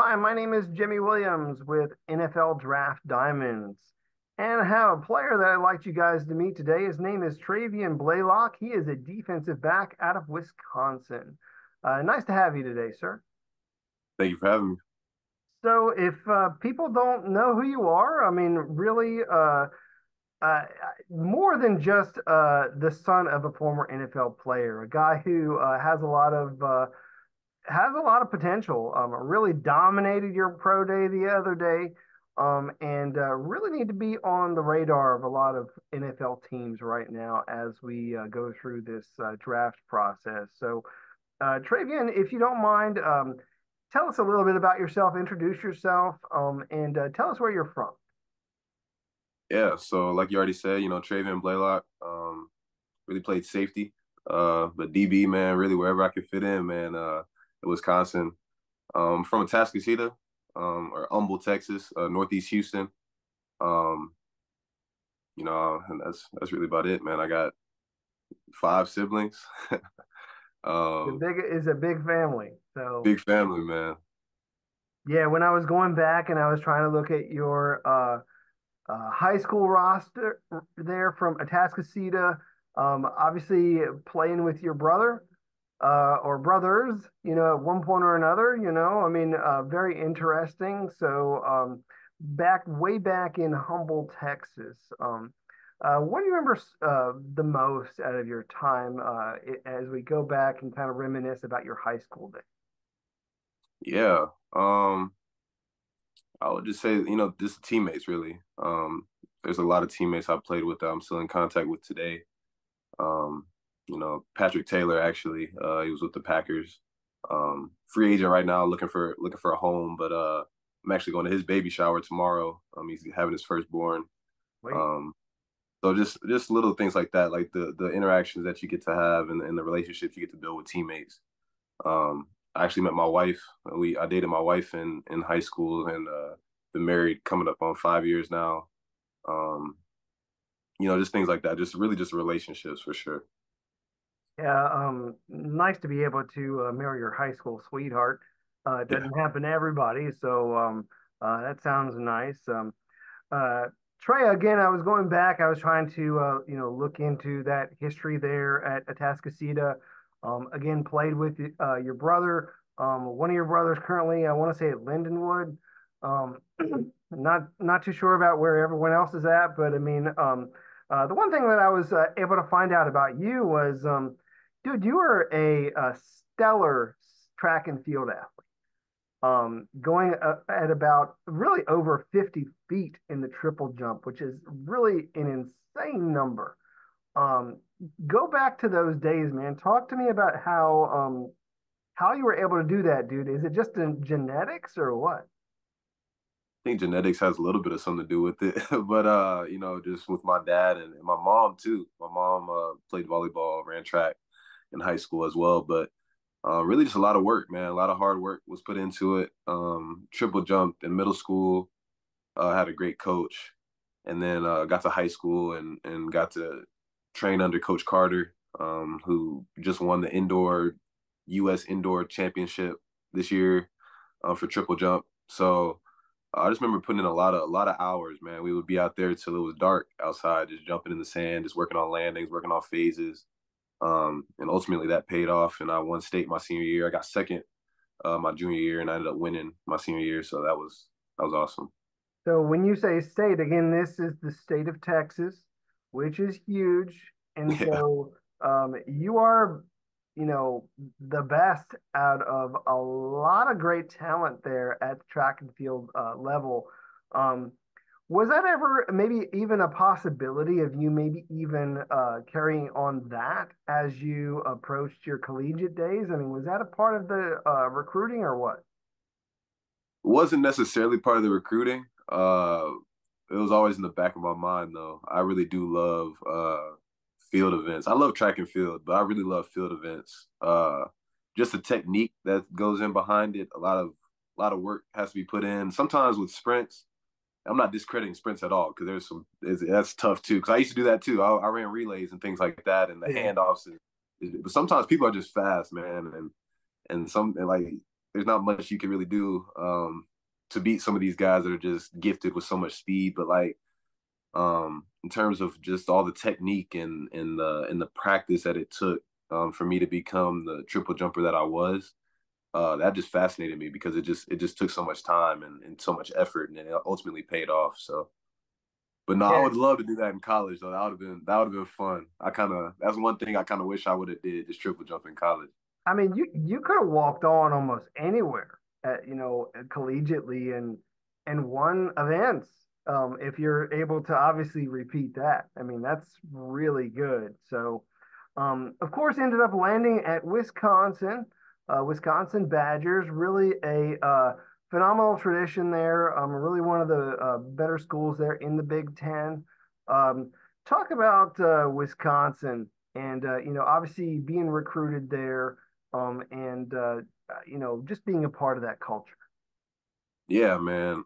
Hi, my name is Jimmy Williams with NFL Draft Diamonds. And I have a player that I'd like you guys to meet today. His name is Travian Blaylock. He is a defensive back out of Wisconsin. Nice to have you today, sir. Thank you for having me. So, if people don't know who you are, I mean, really, uh, more than just the son of a former NFL player, a guy who has a lot of potential. Really dominated your pro day the other day, and really need to be on the radar of a lot of NFL teams right now as we go through this draft process. So, Travian, if you don't mind, tell us a little bit about yourself, introduce yourself, and tell us where you're from. Yeah, so like you already said, Travian Blaylock, really played safety. But DB, man, really wherever I could fit in, man, in Wisconsin. From Atascocita, or Humble, Texas, Northeast Houston. Um, and that's really about it, man. I got five siblings. The um, big is a big family. So Big family, man. yeah, when I was going back and I was trying to look at your high school roster there from Atascocita. Obviously, playing with your brother or brothers, at one point or another. I mean, very interesting. So, way back in Humble, Texas. What do you remember the most out of your time as we go back and kind of reminisce about your high school day? Yeah. I would just say, just teammates really. There's a lot of teammates I played with that I'm still in contact with today. Um, Patrick Taylor actually, he was with the Packers. Free agent right now, looking for a home, but I'm actually going to his baby shower tomorrow. He's having his firstborn. Wait, Um, so just little things like that, like the interactions that you get to have and the relationships you get to build with teammates. I actually met my wife. I dated my wife in high school and been married coming up on 5 years now. Um, just things like that. Just really just relationships for sure. yeah, nice to be able to marry your high school sweetheart. It Yeah. doesn't happen to everybody, so that sounds nice. Uh, Trey, again, I was going back. I was trying to, look into that history there at Atascocita. Again, played with your brother. One of your brothers currently, I want to say at Lindenwood. Um, not too sure about where everyone else is at, but I mean, the one thing that I was able to find out about you was, dude, you were a stellar track and field athlete, going at about really over 50 feet in the triple jump, which is really an insane number. Um, Go back to those days, man. Talk to me about how you were able to do that, dude. Is it just in genetics or what? I think genetics has a little bit of something to do with it, but just with my dad and my mom too. My mom played volleyball, ran track in high school as well, but really just a lot of work, man. A lot of hard work was put into it. Triple jumped in middle school. Had a great coach, and then got to high school and got to train under Coach Carter, who just won the U.S. indoor championship this year for triple jump. So I just remember putting in a lot of hours, man. We would be out there till it was dark outside, just jumping in the sand, just working on landings, working on phases. And ultimately that paid off, and I won state my senior year. I got second my junior year, and I ended up winning my senior year. So that was awesome. So when you say state, again, this is the state of Texas, which is huge. And Yeah. so you are, the best out of a lot of great talent there at the track and field level. Um, was that ever maybe even a possibility of you maybe even carrying on that as you approached your collegiate days? I mean, was that a part of the recruiting or what? Wasn't necessarily part of the recruiting. It was always in the back of my mind, though. I really do love field events. I love track and field, but I really love field events. Just the technique that goes in behind it. A lot of work has to be put in. Sometimes with sprints, I'm not discrediting sprints at all because that's tough too. Because I used to do that too. I ran relays and things like that, and the Yeah. handoffs. But sometimes people are just fast, man, and like there's not much you can really do to beat some of these guys that are just gifted with so much speed. But like in terms of just all the technique and the practice that it took for me to become the triple jumper that I was, that just fascinated me because it just took so much time and so much effort, and it ultimately paid off. So, but no, I Yeah, would love to do that in college though. That would have been fun. That's one thing I kind of wish I would have did, just triple jump in college. I mean, you could have walked on almost anywhere, collegiately and won events. If you're able to obviously repeat that, I mean, that's really good. So, of course, ended up landing at Wisconsin, Wisconsin Badgers. Really a phenomenal tradition there. Really one of the better schools there in the Big Ten. Um, Talk about Wisconsin and obviously being recruited there and just being a part of that culture. Yeah, man.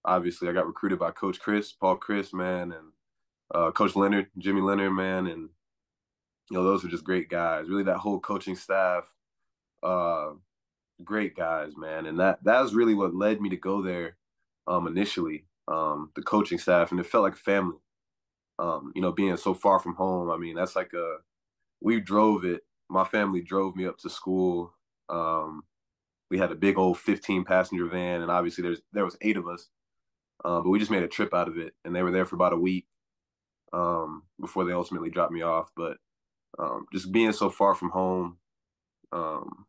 Obviously, I got recruited by Coach Chris, Paul Chris, man, and Coach Leonard, Jimmy Leonard, man, and those were just great guys. Really, that whole coaching staff, uh, great guys, man, and that was really what led me to go there initially. The coaching staff, and it felt like a family. Being so far from home, I mean, that's like we drove it. My family drove me up to school. We had a big old 15 passenger van, and obviously there was 8 of us, but we just made a trip out of it, and they were there for about a week before they ultimately dropped me off. But just being so far from home, um,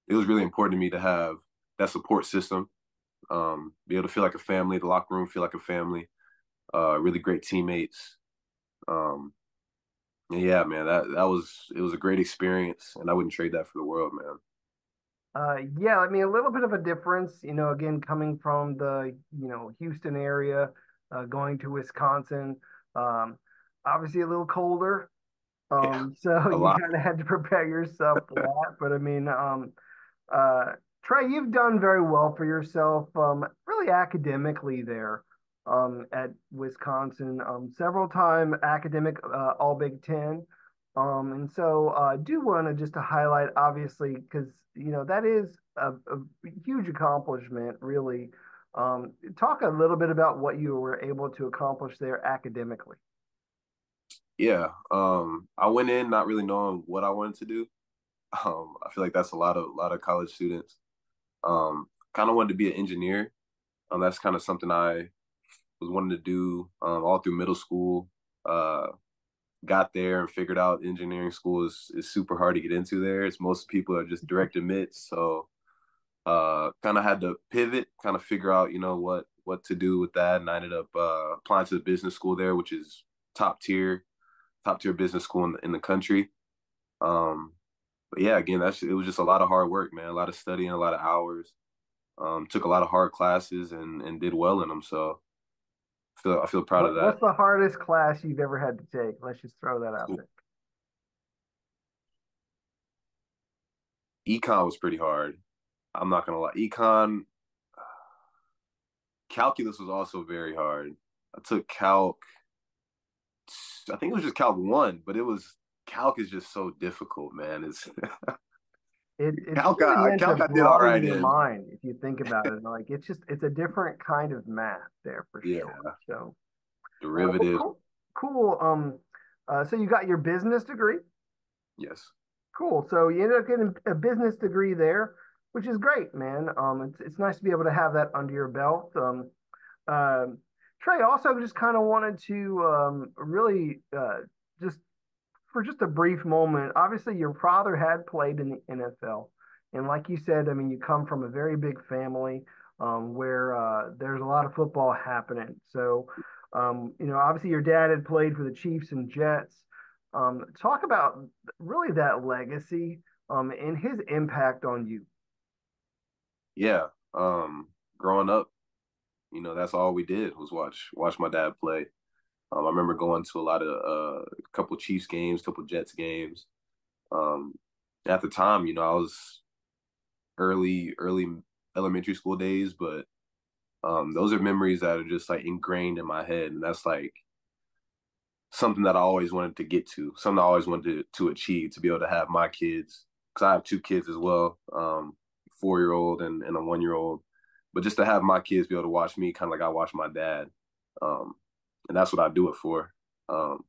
it was really important to me to have that support system, be able to feel like a family, the locker room feel like a family, really great teammates. Um, and yeah, man, it was a great experience, and I wouldn't trade that for the world, man. Yeah, I mean, a little bit of a difference, again, coming from the, Houston area, going to Wisconsin. Um, Obviously a little colder. Yeah, So a you lot. kind of had to prepare yourself for that. But I mean, uh, Trey, you've done very well for yourself, really academically there, at Wisconsin, several time academic, All Big Ten. And so do want to just to highlight, obviously, because, that is a huge accomplishment, really. Talk a little bit about what you were able to accomplish there academically. Yeah, I went in not really knowing what I wanted to do. I feel like that's a lot of college students. Kind of wanted to be an engineer. That's kind of something I was wanting to do all through middle school. Uh, got there and figured out engineering school is super hard to get into there. It's most people are just direct admits, so kind of had to pivot, kind of figure out what to do with that, and I ended up applying to the business school there, which is top tier, top tier business school in the country. Um, but yeah, again, it was just a lot of hard work, man, a lot of studying, a lot of hours. Took a lot of hard classes and did well in them, so I feel proud of that. What's the hardest class you've ever had to take? Let's just throw that out there. Econ was pretty hard. I'm not gonna lie. Econ, calculus was also very hard. I took calc. I think it was just calc one, but it was calc is just so difficult, man. It's It's calc. really meant to Calc I did all broaden right your in. mind if you think about it. Like it's a different kind of math there for sure. Yeah, So, well, derivative. cool. So you got your business degree. Yes. Cool. So you ended up getting a business degree there, which is great, man. It's nice to be able to have that under your belt. Um, Trey also just kind of wanted to really just for just a brief moment. Obviously, your father had played in the NFL, and like you said, I mean, you come from a very big family where there's a lot of football happening. So, obviously, your dad had played for the Chiefs and Jets. Talk about really that legacy and his impact on you. Yeah. Growing up, that's all we did was watch my dad play. I remember going to a couple Chiefs games, couple Jets games. Um, at the time, I was early elementary school days, but those are memories that are just like ingrained in my head, and that's like something that I always wanted to get to, something I always wanted to achieve, to be able to have my kids, because I have 2 kids as well. 4-year-old and a 1-year-old. But just to have my kids be able to watch me kind of like I watch my dad. Um, and that's what I do it for. Um,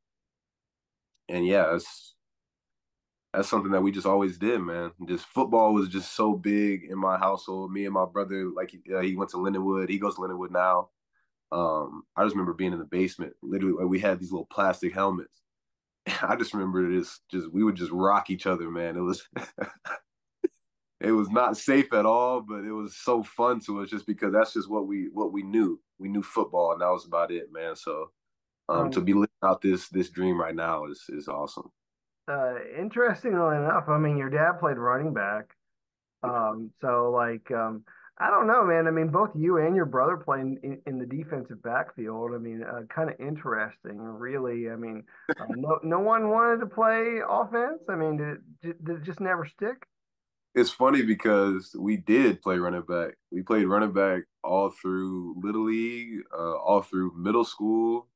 and yeah, that's something that we just always did, man. Just football was just so big in my household. Me and my brother, like he went to Lindenwood. He goes to Lindenwood now. I just remember being in the basement. Literally, like, we had these little plastic helmets. I just remember just we would just rock each other, man. It was it was not safe at all, but it was so fun to us just because that's just what we knew. We knew football, and that was about it, man. So to Um, be living out this dream right now is awesome. Interestingly enough, I mean, your dad played running back. So like, I don't know, man. I mean, both you and your brother play in the defensive backfield. I mean, kind of interesting, really. I mean, no one wanted to play offense. I mean, did it just never stick? It's funny because we did play running back. We played running back all through Little League, all through middle school.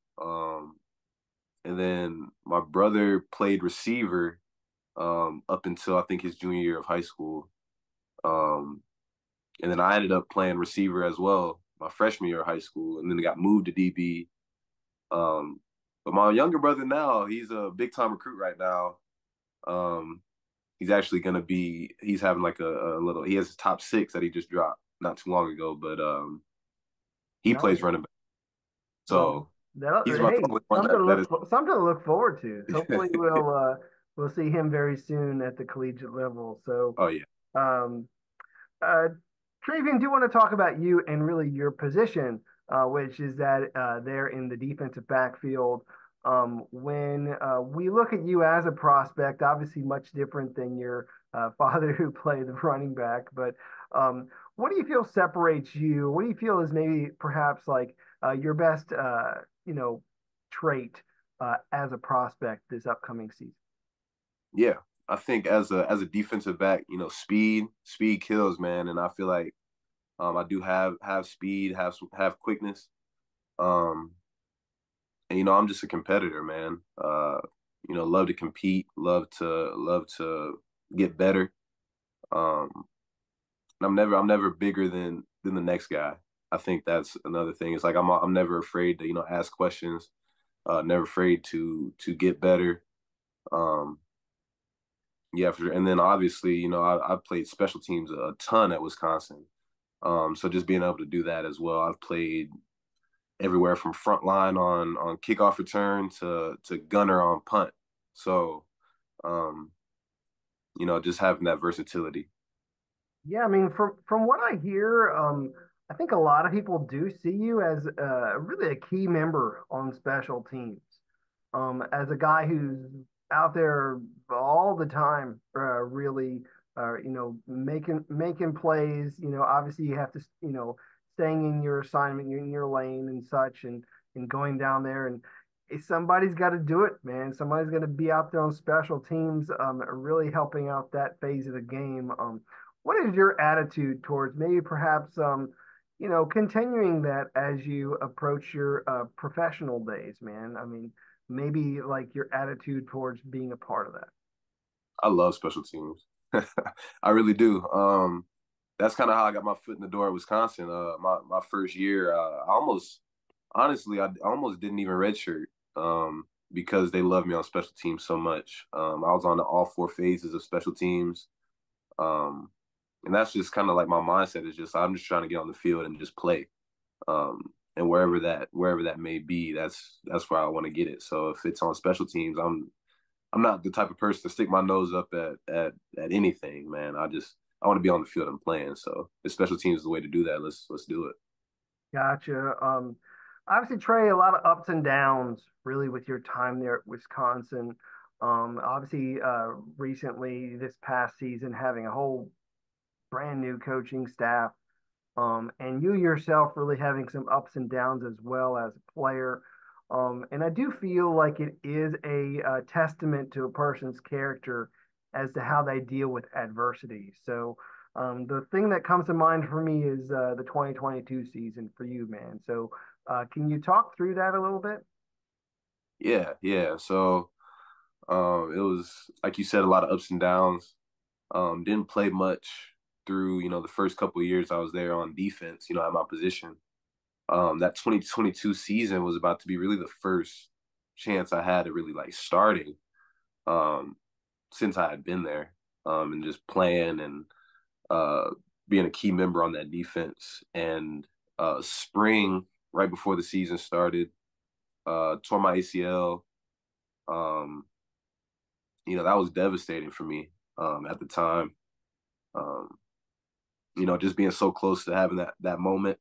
And then my brother played receiver up until I think his junior year of high school. Um, and then I ended up playing receiver as well my freshman year of high school, and then got moved to DB. Um, but my younger brother now, he's a big time recruit right now. Um, he's actually going to be, he's having like a little, he has his top six that he just dropped not too long ago, but he plays No. running back. Well, So he's about the hey, only one something to look forward to. Hopefully, that we'll see him very soon at the collegiate level. So, oh, yeah. um, Uh, Travian, do want to talk about you and really your position, which is that there in the defensive backfield. When we look at you as a prospect, obviously much different than your father who played the running back, but what do you feel separates you? What do you feel is maybe perhaps like your best, trait as a prospect this upcoming season? Yeah. I think as a defensive back, speed kills, man. And I feel like I do have speed, have quickness. Um, and I'm just a competitor, man. Love to compete, love to get better. Um, and I'm never bigger than the next guy. I think that's another thing. It's like I'm never afraid to ask questions. Never afraid to get better. Um, yeah, for sure. And then obviously, I played special teams a ton at Wisconsin. So just being able to do that as well. I've played everywhere from front line on kickoff return to gunner on punt. So um, just having that versatility. Yeah, I mean, from what I hear, I think a lot of people do see you as really a key member on special teams. As a guy who's out there all the time, really, making plays. Obviously you have to, staying in your assignment, in your lane and such, and going down there and somebody's got to do it, man. Somebody's going to be out there on special teams, really helping out that phase of the game. What is your attitude towards maybe perhaps continuing that as you approach your professional days, man? I mean, maybe like your attitude towards being a part of that. I love special teams. I really do. That's kind of how I got my foot in the door at Wisconsin. My first year, I almost didn't even redshirt because they love me on special teams so much. I was on all four phases of special teams. Um, and that's just kind of like my mindset is just I'm just trying to get on the field and just play. And wherever that may be, that's where I want to get it. So if it's on special teams, I'm not the type of person to stick my nose up at anything, man. I want to be on the field and playing. So if special teams is the way to do that, let's do it. Gotcha. Obviously, Trey, a lot of ups and downs really with your time there at Wisconsin. Obviously, recently this past season, having a whole brand new coaching staff, and you yourself really having some ups and downs as well as a player. And I do feel like it is a testament to a person's character as to how they deal with adversity. So the thing that comes to mind for me is the 2022 season for you, man. So can you talk through that a little bit? Yeah, yeah. So it was like you said, a lot of ups and downs. Didn't play much through, the first couple of years I was there on defense, at my position. That 2022 season was about to be really the first chance I had to really like starting um, since I had been there and just playing and uh, being a key member on that defense. And spring, right before the season started, tore my ACL. Um, that was devastating for me at the time. Um, just being so close to having that moment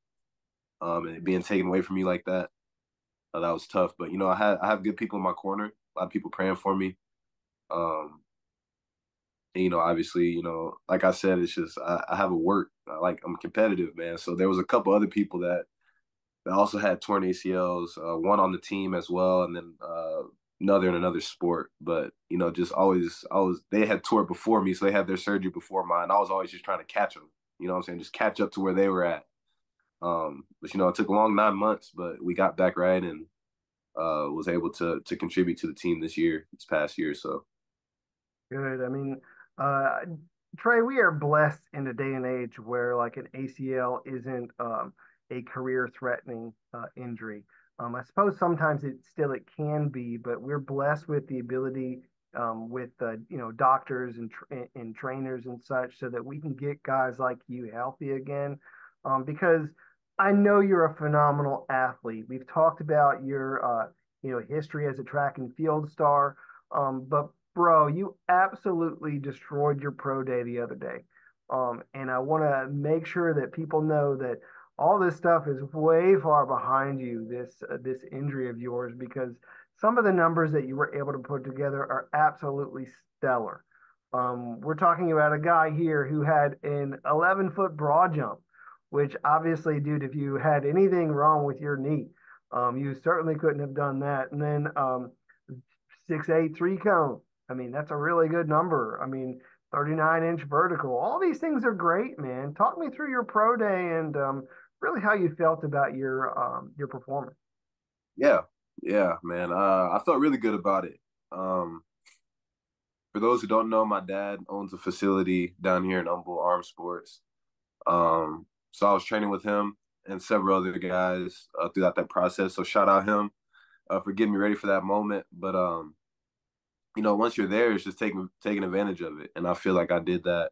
and it being taken away from me like that, that was tough. But I have good people in my corner, a lot of people praying for me. Um, and, obviously, like I said, it's just I have a work. I'm competitive, man. So there was a couple other people that also had torn ACLs, one on the team as well, and then another in another sport. But just always they had tore before me, so they had their surgery before mine. I was always just trying to catch them. You know what I'm saying? Just catch up to where they were at. But it took a long 9 months, but we got back right and was able to contribute to the team this past year. So Good. I mean, uh, Trey, we are blessed in a day and age where like an ACL isn't a career-threatening injury. I suppose sometimes it can be, but we're blessed with the ability with doctors and trainers and such, so that we can get guys like you healthy again. Because I know you're a phenomenal athlete. We've talked about your history as a track and field star. But bro, you absolutely destroyed your pro day the other day. And I want to make sure that people know that all this stuff is way far behind you, this injury of yours, because some of the numbers that you were able to put together are absolutely stellar. We're talking about a guy here who had an 11-foot broad jump, which obviously, dude, if you had anything wrong with your knee, you certainly couldn't have done that. And then 6'8" three cone. I mean, that's a really good number. I mean, 39-inch vertical. All these things are great, man. Talk me through your pro day and really how you felt about your performance. yeah, yeah, man. I felt really good about it. Um, for those who don't know, my dad owns a facility down here in Humble Arm Sports. So I was training with him and several other guys throughout that process. So shout out him for getting me ready for that moment. But once you're there, it's just taking advantage of it, and I feel like I did that.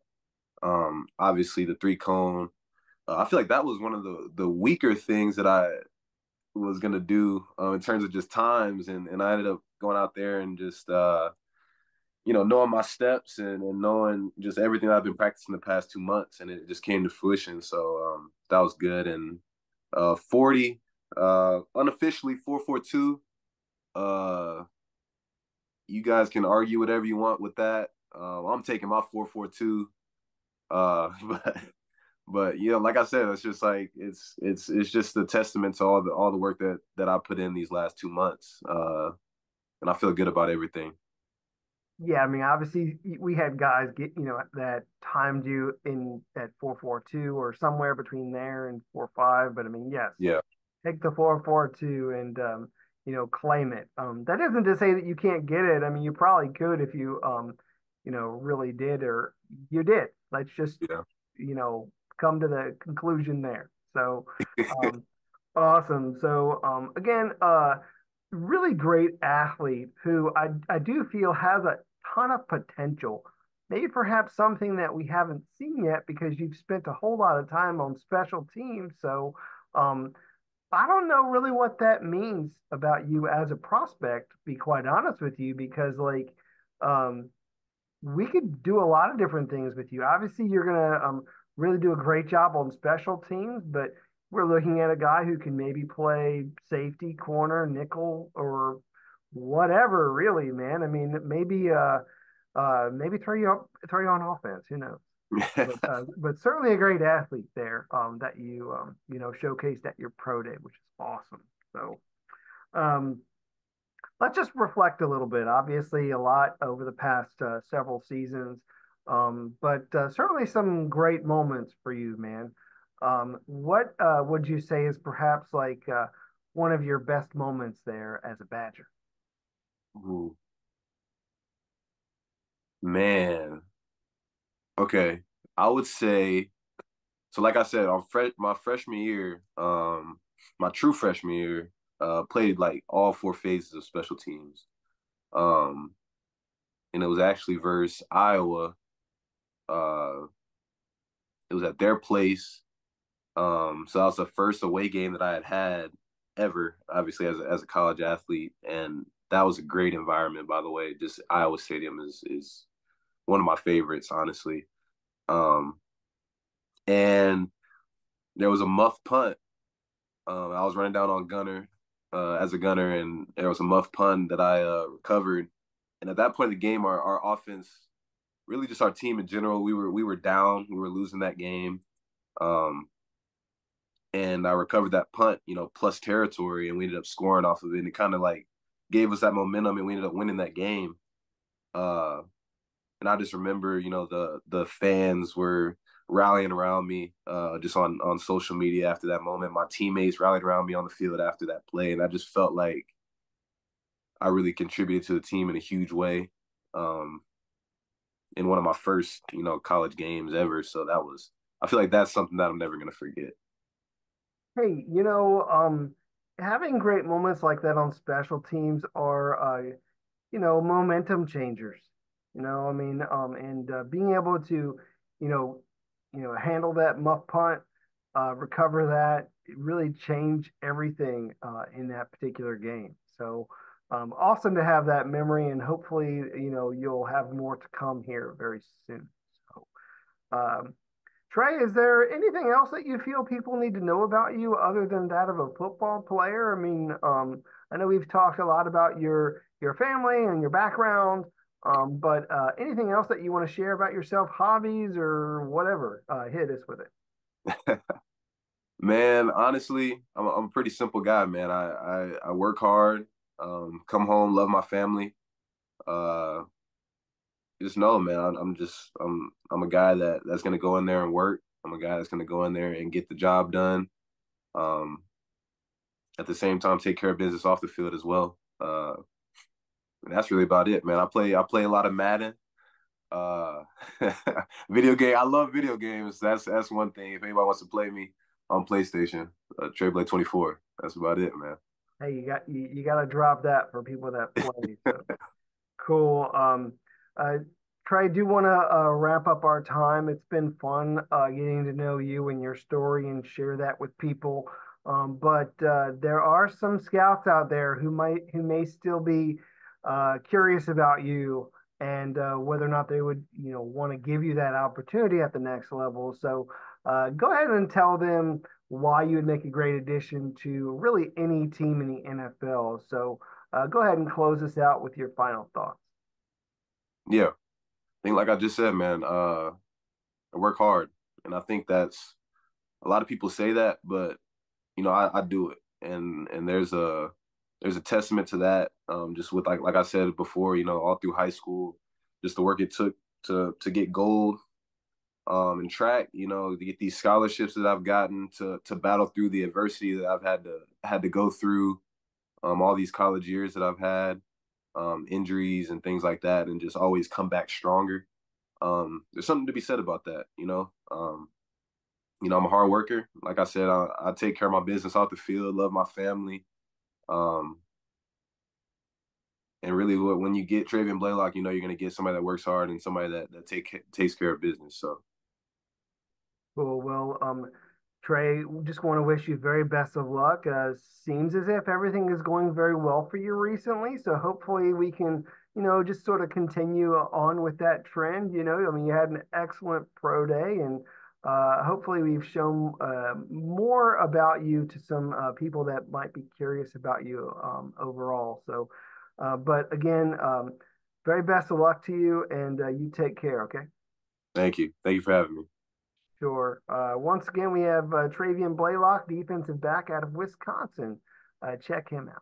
Obviously, the three cone. I feel like that was one of the weaker things that I was gonna do in terms of just times, and I ended up going out there and just knowing my steps and knowing just everything I've been practicing the past 2 months, and it just came to fruition. So that was good. And 40, unofficially 442. You guys can argue whatever you want with that. I'm taking my 442. But like I said, it's just like it's just a testament to all the work that I put in these last 2 months. And I feel good about everything. Yeah, I mean, obviously we had guys that timed you in at 4.42 or somewhere between there and 4.5. But I mean, yes, Yeah, take the 4.42 and claim it. That isn't to say that you can't get it. I mean, you probably could if you really did, or you did. Let's just yeah. you know come to the conclusion there. So um, awesome. So again, really great athlete who I do feel has a ton of potential. Maybe perhaps something that we haven't seen yet because you've spent a whole lot of time on special teams. So um, I don't know really what that means about you as a prospect, to be quite honest with you, because um, we could do a lot of different things with you. Obviously, you're gonna really do a great job on special teams, but we're looking at a guy who can maybe play safety, corner, nickel, or whatever. Really, man. I mean, maybe throw you on offense. Who knows? But certainly a great athlete there that you showcased at your pro day, which is awesome. So um, let's just reflect a little bit. Obviously, a lot over the past several seasons, but certainly some great moments for you, man. What would you say is perhaps one of your best moments there as a Badger? Ooh, man. Okay. I would say so. Like I said, on my freshman year, my true freshman year, played like all four phases of special teams. Um, and it was actually versus Iowa. Uh, it was at their place. So that was the first away game that I had ever, obviously as a college athlete, and that was a great environment. By the way, just Iowa Stadium is one of my favorites, honestly. Um, and there was a muff punt. I was running down on gunner as a gunner, and there was a muff punt that I recovered. And at that point in the game, our offense, really just our team in general, we were down, we were losing that game. Um, and I recovered that punt, plus territory, and we ended up scoring off of it. And it kind of like gave us that momentum, and we ended up winning that game. Uh, and I just remember, the fans were rallying around me, just on social media after that moment. My teammates rallied around me on the field after that play, and I just felt like I really contributed to the team in a huge way, in one of my first, college games ever. So I feel like that's something that I'm never gonna forget. Hey, having great moments like that on special teams are, momentum changers. I mean, and being able to, you know, handle that muff punt, recover that, it really change everything in that particular game. So, awesome to have that memory, and hopefully, you'll have more to come here very soon. So, um, Trey, is there anything else that you feel people need to know about you other than that of a football player? I mean, I know we've talked a lot about your family and your background, but anything else that you want to share about yourself, hobbies or whatever, hit us with it. Man, honestly, I'm a pretty simple guy, man. I work hard, come home, love my family. Uh, just know, man, I'm a guy that's gonna go in there and work. I'm a guy that's gonna go in there and get the job done. Um, at the same time, take care of business off the field as well. And that's really about it, man. I play a lot of Madden. Uh, video game. I love video games. That's one thing. If anybody wants to play me on PlayStation, Travian 24. That's about it, man. Hey, you got to drop that for people that play. So cool. Uh, Trey, I do want to wrap up our time. It's been fun getting to know you and your story and share that with people. But there are some scouts out there who may still be curious about you and whether or not they would, want to give you that opportunity at the next level. So go ahead and tell them why you would make a great addition to really any team in the NFL. So go ahead and close us out with your final thoughts. Yeah, I think like I just said, man. I work hard, and I think that's a lot of people say that, but I do it, and there's a testament to that. Just with like I said before, all through high school, just the work it took to get gold in track, to get these scholarships that I've gotten to battle through the adversity that I've had to go through, all these college years that I've had, injuries and things like that, and just always come back stronger. There's something to be said about that. I'm a hard worker. Like I said, I take care of my business off the field, love my family. Um, and really, when you get Travian Blaylock, you're going to get somebody that works hard and somebody that takes care of business. So, Cool. Well, Trey, just want to wish you very best of luck. Seems as if everything is going very well for you recently. So hopefully we can, just sort of continue on with that trend. I mean, you had an excellent pro day, and hopefully we've shown more about you to some people that might be curious about you overall. So, but again, very best of luck to you, and you take care. Okay. thank you for having me. Sure. Once again, we have Travian Blaylock, defensive back out of Wisconsin. Check him out.